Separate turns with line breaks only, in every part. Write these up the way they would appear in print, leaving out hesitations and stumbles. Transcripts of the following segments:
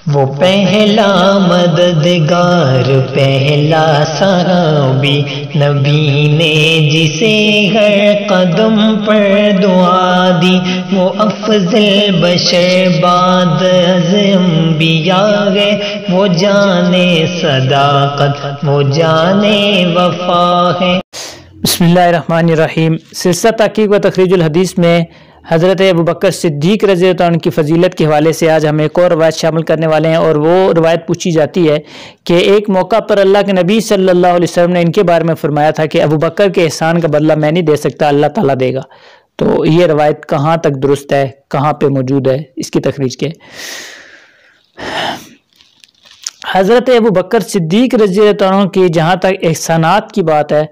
وہ پہلا مددگار پہلا صحابی نبی نے جسے ہر قدم پر دعا دی، وہ افضل بشر بعد از انبیاء ہے، وہ جانے صداقت وہ جانے وفا ہے۔
بسم اللہ الرحمن الرحیم۔ سلسلہ تحقیق و تخریج الحدیث میں حضرت ابوبکر صدیق رضی اللہ عنہ کی فضیلت کے حوالے سے آج ہم ایک اور روایت شامل کرنے والے ہیں، اور وہ روایت پوچھی جاتی ہے کہ ایک موقع پر اللہ کے نبی صلی اللہ علیہ وسلم نے ان کے بارے میں فرمایا تھا کہ ابوبکر کے احسان کا بدلہ میں نہیں دے سکتا، اللہ تعالیٰ دے گا۔ تو یہ روایت کہاں تک درست ہے، کہاں پہ موجود ہے، اس کی تخریج کے حضرت ابوبکر صدیق رضی اللہ عنہ کی جہاں تک احسانات کی بات ہے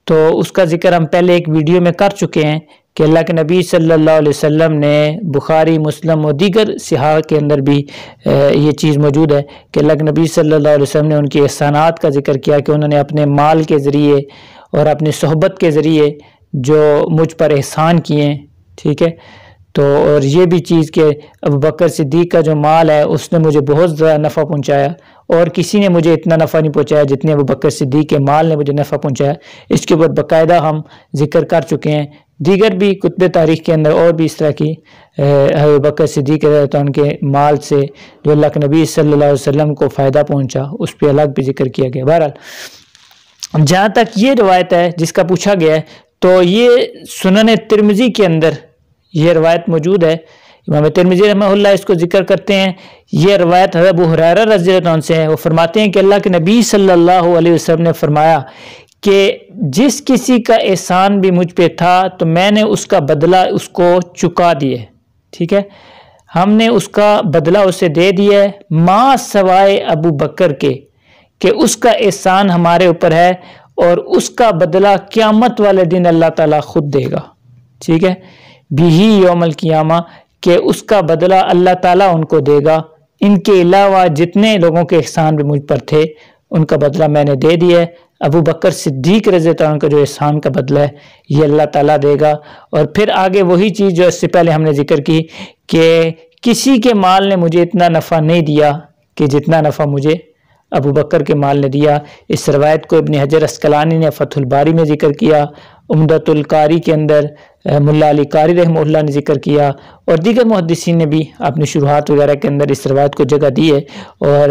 تو اس کا ذکر ہم پہلے ایک ویڈیو میں کر چکے ہیں کہ اللہ کے نبی صلی اللہ علیہ وسلم نے بخاری، مسلم اور دیگر صحاح کے اندر بھی یہ چیز موجود ہے کہ اللہ کے نبی صلی اللہ علیہ وسلم نے ان کی احسانات کا ذکر کیا کہ انہوں نے اپنے مال کے ذریعے اور اپنی صحبت کے ذریعے جو مجھ پر احسان کیے ہیں، ٹھیک ہے۔ تو اور یہ بھی چیز کہ ابوبکر صدیق کا جو مال ہے اس نے مجھے بہت زیادہ نفع پہنچایا، اور کسی نے مجھے اتنا نفع نہیں پہنچایا جتنے ابوبکر صدیق کے مال نے مجھے نفع پہنچایا۔ اس کے اوپر باقاعدہ ہم ذکر کر چکے ہیں، دیگر بھی کتب تاریخ کے اندر اور بھی اس طرح کی ابوبکر صدیق رضی اللہ عنہ کے مال سے جو اللہ کے نبی صلی اللہ علیہ وسلم کو فائدہ پہنچا اس پہ الگ بھی ذکر کیا گیا۔ بہرحال جہاں تک یہ روایت ہے جس کا پوچھا گیا ہے تو یہ سنن ترمذی کے اندر یہ روایت موجود ہے۔ امام ترمذی رحمہ اللہ اس کو ذکر کرتے ہیں۔ یہ روایت حضرت ابو ہریرہ رضی اللہ عنہ سے ہے، وہ فرماتے ہیں کہ اللہ کے نبی صلی اللہ علیہ وسلم نے فرمایا کہ جس کسی کا احسان بھی مجھ پہ تھا تو میں نے اس کا بدلہ اس کو چکا دیے، ٹھیک ہے، ہم نے اس کا بدلہ اسے دے دیا ہے، ما سوائے ابو بکر کے کہ اس کا احسان ہمارے اوپر ہے اور اس کا بدلہ قیامت والے دن اللہ تعالیٰ خود دے گا، ٹھیک ہے، بھی یوم القیامہ، کہ اس کا بدلہ اللہ تعالیٰ ان کو دے گا۔ ان کے علاوہ جتنے لوگوں کے احسان بھی مجھ پر تھے ان کا بدلہ میں نے دے دیا ہے۔ ابو بکر صدیق رضی اللہ عنہ کا جو احسان کا بدلہ ہے یہ اللہ تعالیٰ دے گا۔ اور پھر آگے وہی چیز جو اس سے پہلے ہم نے ذکر کی کہ کسی کے مال نے مجھے اتنا نفع نہیں دیا کہ جتنا نفع مجھے ابو بکر کے مال نے دیا۔ اس روایت کو ابن حجر عسقلانی نے فتح الباری میں ذکر کیا، عمدۃ القاری کے اندر ملا علی قاری رحمہ اللہ نے ذکر کیا، اور دیگر محدثین نے بھی اپنی شروحات وغیرہ کے اندر اس روایت کو جگہ دی ہے، اور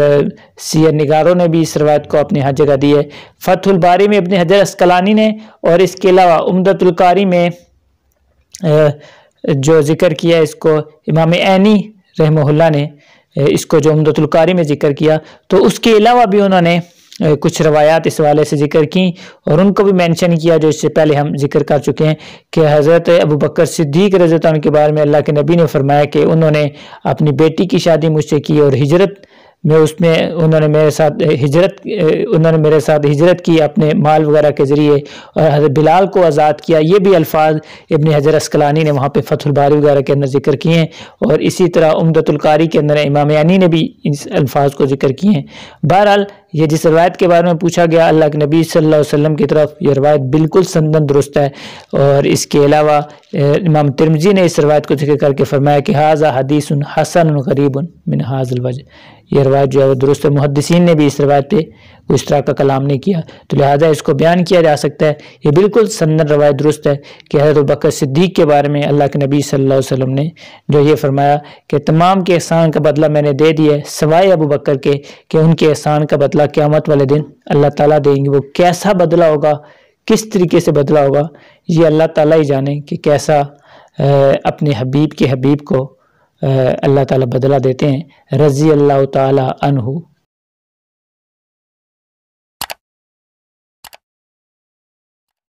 سیر نگاروں نے بھی اس روایت کو اپنی ہر جگہ دی ہے۔ فتح الباری میں ابن حجر عسقلانی نے، اور اس کے علاوہ عمدۃ القاری میں جو ذکر کیا اس کو امام عینی رحمہ اللہ نے اس کو جو عمدۃ القاری میں ذکر کیا، تو اس کے علاوہ بھی انہوں نے کچھ روایات اس حوالے سے ذکر کی اور ان کو بھی مینشن کیا جو اس سے پہلے ہم ذکر کر چکے ہیں کہ حضرت ابوبکر صدیق رضی اللہ عنہ کے بارے میں اللہ کے نبی نے فرمایا کہ انہوں نے اپنی بیٹی کی شادی مجھ سے کی اور ہجرت میں اس میں انہوں نے میرے ساتھ ہجرت کی اپنے مال وغیرہ کے ذریعے، اور حضرت بلال کو آزاد کیا۔ یہ بھی الفاظ ابن حجر عسقلانی نے وہاں پہ فتح الباری وغیرہ کے اندر ذکر کیے ہیں، اور اسی طرح عمدۃ القاری کے اندر امام عینی نے بھی اس الفاظ کو ذکر کیے ہیں۔ بہرحال یہ جس روایت کے بارے میں پوچھا گیا اللہ کے نبی صلی اللہ علیہ وسلم کی طرف، یہ روایت بالکل سندن درست ہے، اور اس کے علاوہ امام ترمذی نے اس روایت کو ذکر کر کے فرمایا کہ ھذا حدیث حسن غریب من ھذا الوجہ، یہ روایت جو ہے وہ درست ہے۔ محدثین نے بھی اس روایت پہ کوئی اس طرح کا کلام نہیں کیا، تو لہٰذا اس کو بیان کیا جا سکتا ہے۔ یہ بالکل سندن روایت درست ہے کہ حضرت ابوبکر صدیق کے بارے میں اللہ کے نبی صلی اللہ علیہ وسلم نے جو یہ فرمایا کہ تمام کے احسان کا بدلہ میں نے دے دیا ہے سوائے ابوبکر کے کہ ان کے احسان کا بدلہ قیامت والے دن اللہ تعالیٰ دیں گے۔ وہ کیسا بدلہ ہوگا، کس طریقے سے بدلہ ہوگا، یہ اللہ تعالیٰ ہی جانے کہ کیسا اپنے حبیب کے حبیب کو اللہ تعالیٰ بدلہ دیتے ہیں، رضی اللہ تعالیٰ عنہ۔